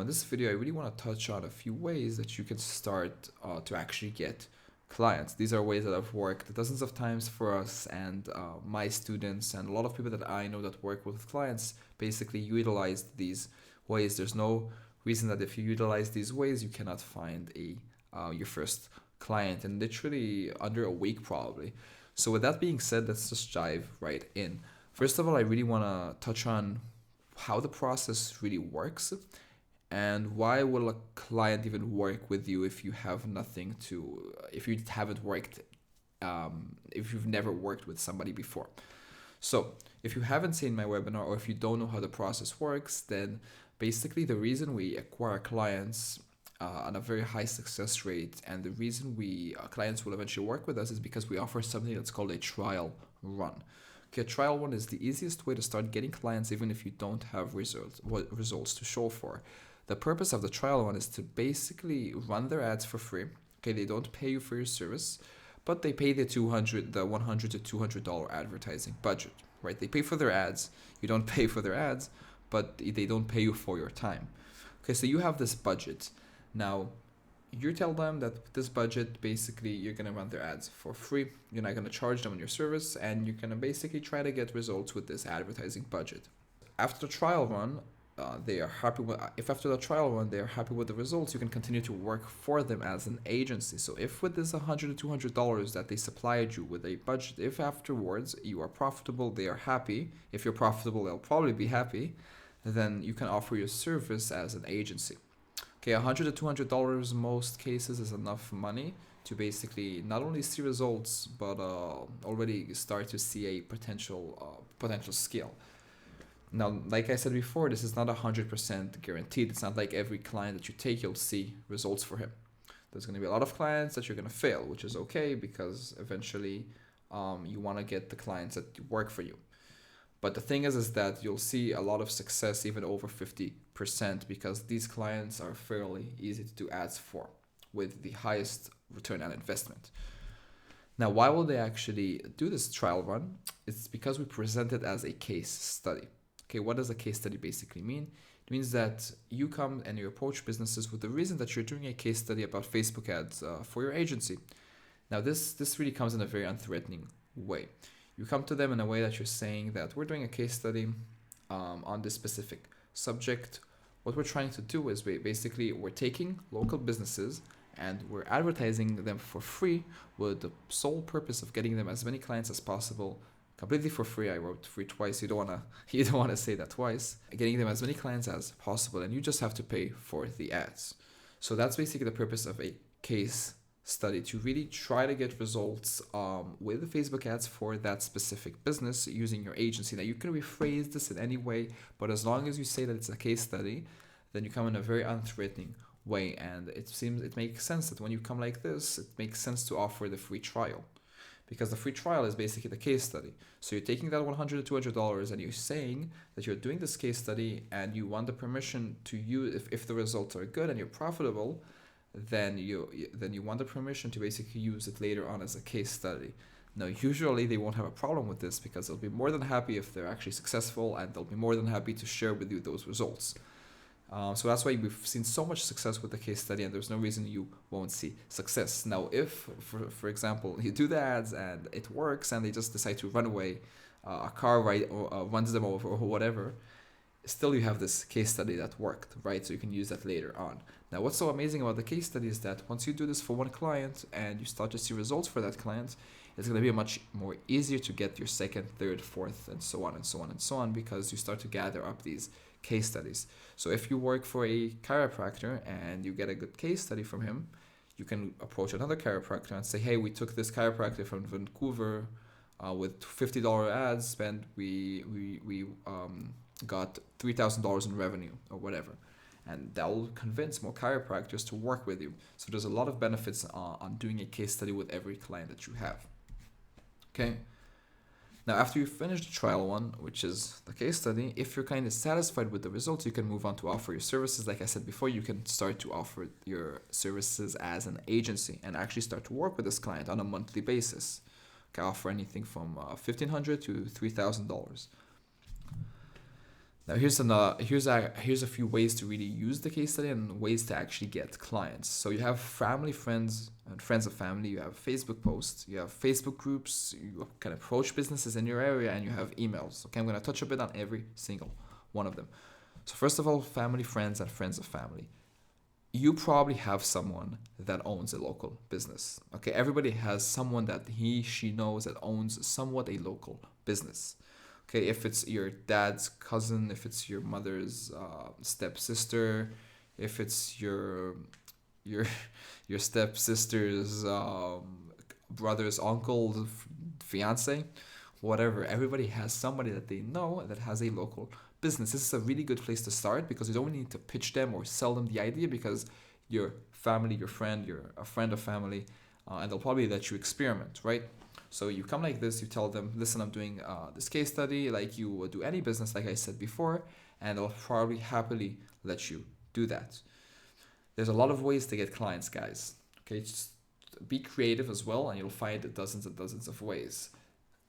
this video, I really want to touch on a few ways that you can start to actually get clients. These are ways that have worked dozens of times for us and my students and a lot of people that I know that work with clients basically utilize these ways. There's no reason that if you utilize these ways, you cannot find your first client in literally under a week probably. So with that being said, let's just dive right in. First of all, I really want to touch on how the process really works and why will a client even work with you if you have nothing to, if you haven't worked, if you've never worked with somebody before. So if you haven't seen my webinar or if you don't know how the process works, then basically the reason we acquire clients on a very high success rate and the reason we clients will eventually work with us is because we offer something that's called a trial run. Okay, a trial run is the easiest way to start getting clients even if you don't have results to show for. The purpose of the trial run is to basically run their ads for free. Okay, they don't pay you for your service, but they pay the $100 to $200 advertising budget, right? They pay for their ads. You don't pay for their ads, but they don't pay you for your time. Okay, so you have this budget. Now, you tell them that with this budget, basically, you're going to run their ads for free. You're not going to charge them on your service, and you're going to basically try to get results with this advertising budget. After the trial run, they are happy with, if after the trial run they are happy with the results, you can continue to work for them as an agency. So if with this $100 to $200 that they supplied you with a budget, if afterwards you are profitable, they are happy. If you're profitable, they'll probably be happy. Then you can offer your service as an agency. Okay, $100 to $200 in most cases is enough money to basically not only see results but already start to see a potential scale. Now, like I said before, this is not 100% guaranteed. It's not like every client that you take, you'll see results for him. There's going to be a lot of clients that you're going to fail, which is okay because eventually you want to get the clients that work for you. But the thing is that you'll see a lot of success, even over 50%, because these clients are fairly easy to do ads for with the highest return on investment. Now, why will they actually do this trial run? It's because we present it as a case study. Okay, what does a case study basically mean? It means that you come and you approach businesses with the reason that you're doing a case study about Facebook ads for your agency. Now, this really comes in a very unthreatening way. You come to them in a way that you're saying that we're doing a case study on this specific subject. What we're trying to do is we're taking local businesses and we're advertising them for free with the sole purpose of getting them as many clients as possible, completely for free. I wrote free twice. You don't wanna say that twice. Getting them as many clients as possible, and you just have to pay for the ads. So that's basically the purpose of a case study, to really try to get results with the Facebook ads for that specific business using your agency. Now you can rephrase this in any way, but as long as you say that it's a case study, then you come in a very unthreatening way, and it makes sense that when you come like this, it makes sense to offer the free trial. Because the free trial is basically the case study. So you're taking that $100 to $200 and you're saying that you're doing this case study and you want the permission to use, if the results are good and you're profitable, then you want the permission to basically use it later on as a case study. Now, usually they won't have a problem with this because they'll be more than happy if they're actually successful, and they'll be more than happy to share with you those results. So that's why we've seen so much success with the case study, and there's no reason you won't see success. Now, if, for example, you do the ads and it works and they just decide to run away, a car runs them over or whatever, still you have this case study that worked, right? So you can use that later on. Now, what's so amazing about the case study is that once you do this for one client and you start to see results for that client, it's going to be much more easier to get your second, third, fourth, and so on and so on and so on, because you start to gather up these case studies. So if you work for a chiropractor and you get a good case study from him, you can approach another chiropractor and say, hey, we took this chiropractor from Vancouver with $50 ads spent, we got $3,000 in revenue or whatever. And that will convince more chiropractors to work with you. So there's a lot of benefits on doing a case study with every client that you have. Okay. Now, after you finish the trial one, which is the case study, if you're kind of satisfied with the results, you can move on to offer your services. Like I said before, you can start to offer your services as an agency and actually start to work with this client on a monthly basis. Okay, offer anything from $1,500 to $3,000. Now here's a few ways to really use the case study and ways to actually get clients. So you have family, friends, and friends of family. You have Facebook posts. You have Facebook groups. You can approach businesses in your area, and you have emails. Okay, I'm gonna touch a bit on every single one of them. So first of all, family, friends, and friends of family. You probably have someone that owns a local business. Okay, everybody has someone that she knows that owns somewhat a local business. Okay, if it's your dad's cousin, if it's your mother's stepsister, if it's your your stepsister's brother's uncle, fiance, whatever. Everybody has somebody that they know that has a local business. This is a really good place to start because you don't need to pitch them or sell them the idea because your family, your friend, you're a friend of family, and they'll probably let you experiment, right? So you come like this, you tell them, listen, I'm doing this case study like you would do any business, like I said before, and they'll probably happily let you do that. There's a lot of ways to get clients, guys. Okay, just be creative as well, and you'll find dozens and dozens of ways.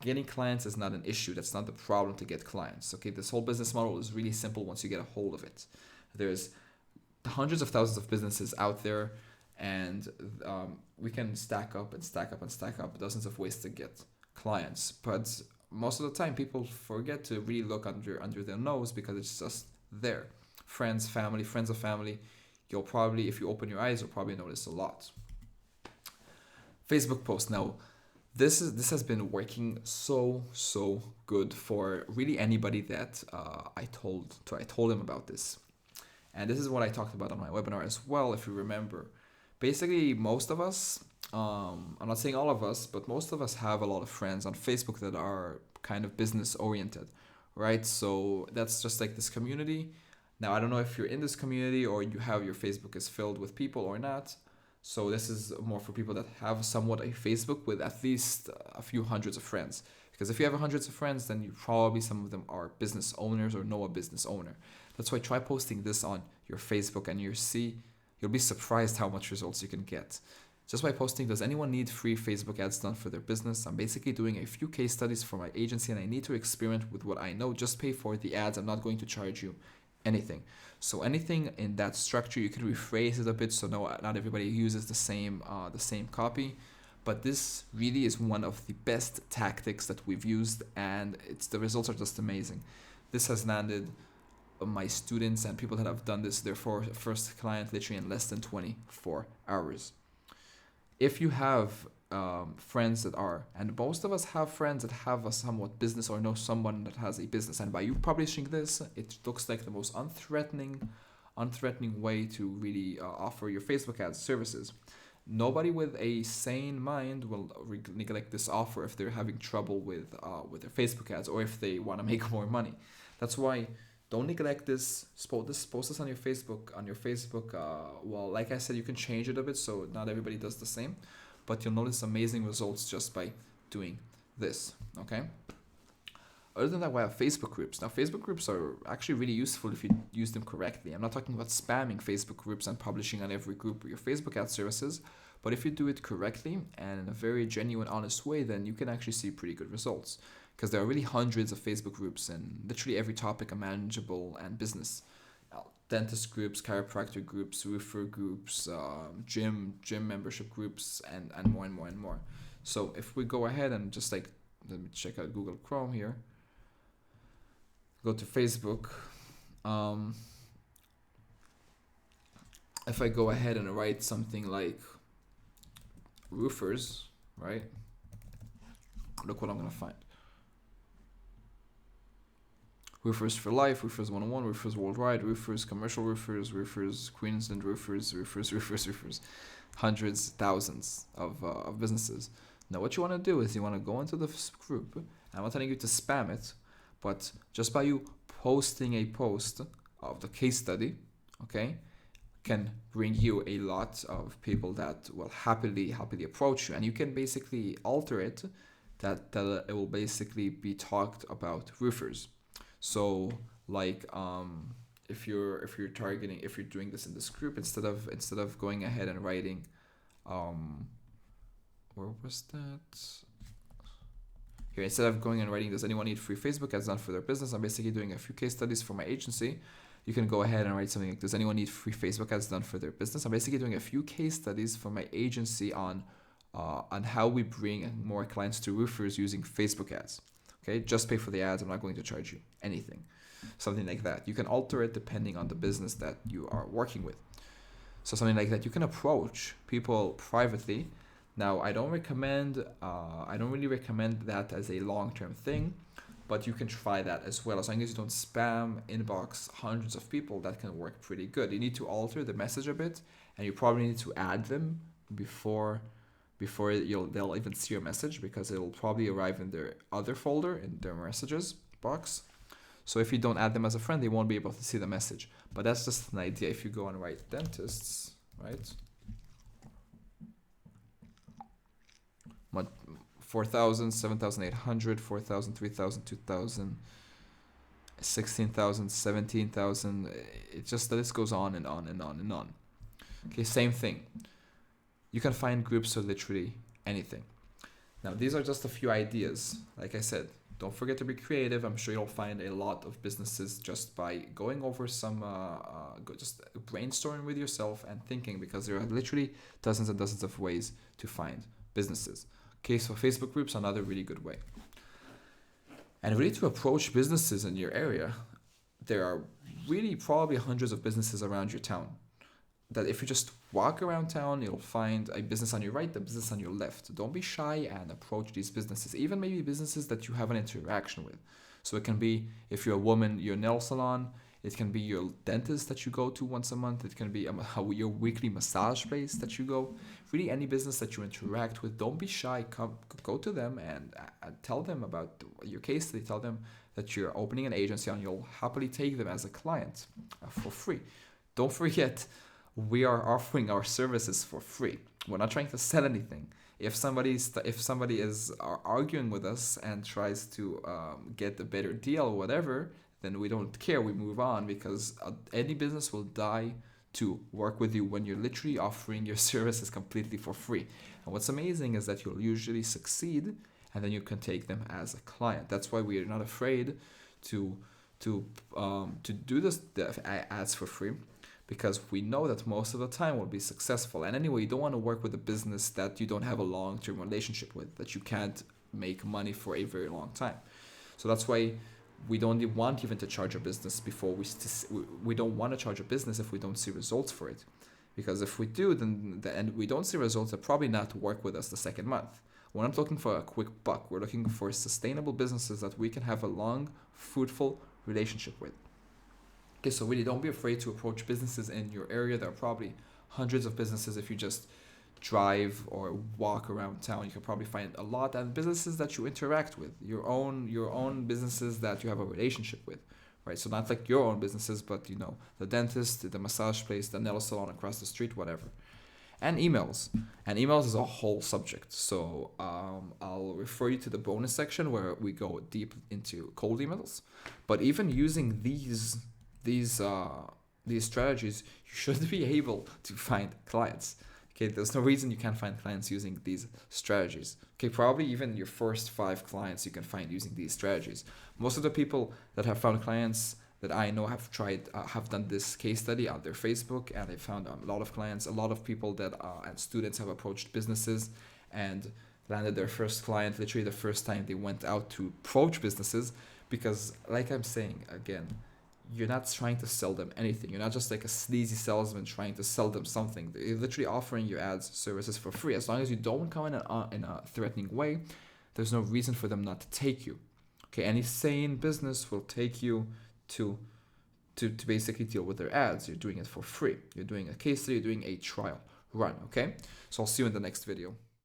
Getting clients is not an issue. That's not the problem to get clients. Okay, this whole business model is really simple once you get a hold of it. There's hundreds of thousands of businesses out there, and we can stack up and stack up and stack up dozens of ways to get clients. But most of the time, people forget to really look under their nose because it's just there. Friends, family, friends of family. You'll probably, if you open your eyes, you'll probably notice a lot. Facebook posts now. This has been working so good for really anybody that I told him about this, and this is what I talked about on my webinar as well. If you remember, basically most of us, I'm not saying all of us, but most of us have a lot of friends on Facebook that are kind of business oriented, right? So that's just like this community. Now I don't know if you're in this community or you have your Facebook is filled with people or not. So this is more for people that have somewhat a Facebook with at least a few hundreds of friends. Because if you have hundreds of friends, then you probably some of them are business owners or know a business owner. That's why try posting this on your Facebook and you'll be surprised how much results you can get. Just by posting, does anyone need free Facebook ads done for their business? I'm basically doing a few case studies for my agency and I need to experiment with what I know. Just pay for the ads. I'm not going to charge you anything. So anything in that structure, you can rephrase it a bit so not everybody uses the same copy. But this really is one of the best tactics that we've used, and the results are just amazing. This has landed my students and people that have done this their first client literally in less than 24 hours. If you have friends that are, and most of us have friends that have a somewhat business or know someone that has a business, and by you publishing this, it looks like the most unthreatening way to really offer your Facebook ads services. Nobody with a sane mind will neglect this offer if they're having trouble with their Facebook ads or if they want to make more money. That's why don't neglect this. Post this on your Facebook. Well, like I said, you can change it a bit so not everybody does the same, but you'll notice amazing results just by doing this. Okay. Other than that, we have Facebook groups. Now, Facebook groups are actually really useful if you use them correctly. I'm not talking about spamming Facebook groups and publishing on every group your Facebook ad services, but if you do it correctly and in a very genuine, honest way, then you can actually see pretty good results. Because there are really hundreds of Facebook groups and literally every topic manageable and business. Dentist groups, chiropractor groups, roofer groups, gym membership groups, and more and more and more. So if we go ahead and just let me check out Google Chrome here. Go to Facebook. If I go ahead and write something like roofers, right? Look what I'm gonna find. Roofers for Life, Roofers 101, Roofers Worldwide, Roofers, Commercial Roofers, Roofers, Queensland Roofers. Hundreds, thousands of businesses. Now what you want to do is you want to go into this group. I'm not telling you to spam it, but just by you posting a post of the case study, okay, can bring you a lot of people that will happily approach you. And you can basically alter it that it will basically be talked about roofers. So like if you're doing this in this group, instead of going ahead and writing where was that? Here, instead of going and writing, does anyone need free Facebook ads done for their business? I'm basically doing a few case studies for my agency. You can go ahead and write something like, does anyone need free Facebook ads done for their business? I'm basically doing a few case studies for my agency on how we bring more clients to roofers using Facebook ads. Okay, just pay for the ads. I'm not going to charge you anything. Something like that. You can alter it depending on the business that you are working with. So something like that. You can approach people privately. Now, I don't really recommend that as a long-term thing, but you can try that as well. As long as you don't spam inbox hundreds of people, that can work pretty good. You need to alter the message a bit, and you probably need to add them before they'll even see your message, because it will probably arrive in their other folder in their messages box. So if you don't add them as a friend, they won't be able to see the message. But that's just an idea. If you go and write dentists, right? 4,000, 7,800, 4,000, 3,000, 2,000, 16,000, 17,000. It just, the list goes on and on and on and on. Okay, same thing. You can find groups of literally anything. Now, these are just a few ideas. Like I said, don't forget to be creative. I'm sure you'll find a lot of businesses just by going over some, just brainstorming with yourself and thinking, because there are literally dozens and dozens of ways to find businesses. Okay, so Facebook groups, another really good way. And really, to approach businesses in your area, there are really probably hundreds of businesses around your town. That if you just walk around town, you'll find a business on your right, a business on your left. Don't be shy and approach these businesses, even maybe businesses that you have an interaction with. So it can be, if you're a woman, your nail salon. It can be your dentist that you go to once a month. It can be your weekly massage place that you go. Really, any business that you interact with, don't be shy. Go to them and tell them about your case. They tell them that you're opening an agency and you'll happily take them as a client for free. Don't forget, we are offering our services for free. We're not trying to sell anything. If somebody is arguing with us and tries to get a better deal or whatever, then we don't care. We move on, because any business will die to work with you when you're literally offering your services completely for free. And what's amazing is that you'll usually succeed, and then you can take them as a client. That's why we are not afraid to do the ads for free, because we know that most of the time we'll be successful. And anyway, you don't want to work with a business that you don't have a long-term relationship with, that you can't make money for a very long time. So that's why we don't want even to charge a business before we don't want to charge a business if we don't see results for it. Because if we do, and we don't see results, they'll probably not work with us the second month. We're not looking for a quick buck. We're looking for sustainable businesses that we can have a long, fruitful relationship with. Okay, so really don't be afraid to approach businesses in your area. There are probably hundreds of businesses. If you just drive or walk around town, you can probably find a lot, and businesses that you interact with, your own businesses that you have a relationship with, right? So not like your own businesses, but the dentist, the massage place, the nail salon across the street, whatever. And emails is a whole subject. So I'll refer you to the bonus section where we go deep into cold emails. But even using these strategies, you should be able to find clients. Okay, there's no reason you can't find clients using these strategies. Okay, probably even your first 5 clients you can find using these strategies. Most of the people that have found clients that I know have done this case study on their Facebook, and they found a lot of clients. A lot of people and students have approached businesses and landed their first client literally the first time they went out to approach businesses, because like I'm saying again, you're not trying to sell them anything. You're not just like a sleazy salesman trying to sell them something. You're literally offering your ads, services for free. As long as you don't come in a threatening way, there's no reason for them not to take you. Okay, any sane business will take you to basically deal with their ads. You're doing it for free. You're doing a case study, you're doing a trial run, okay? So I'll see you in the next video.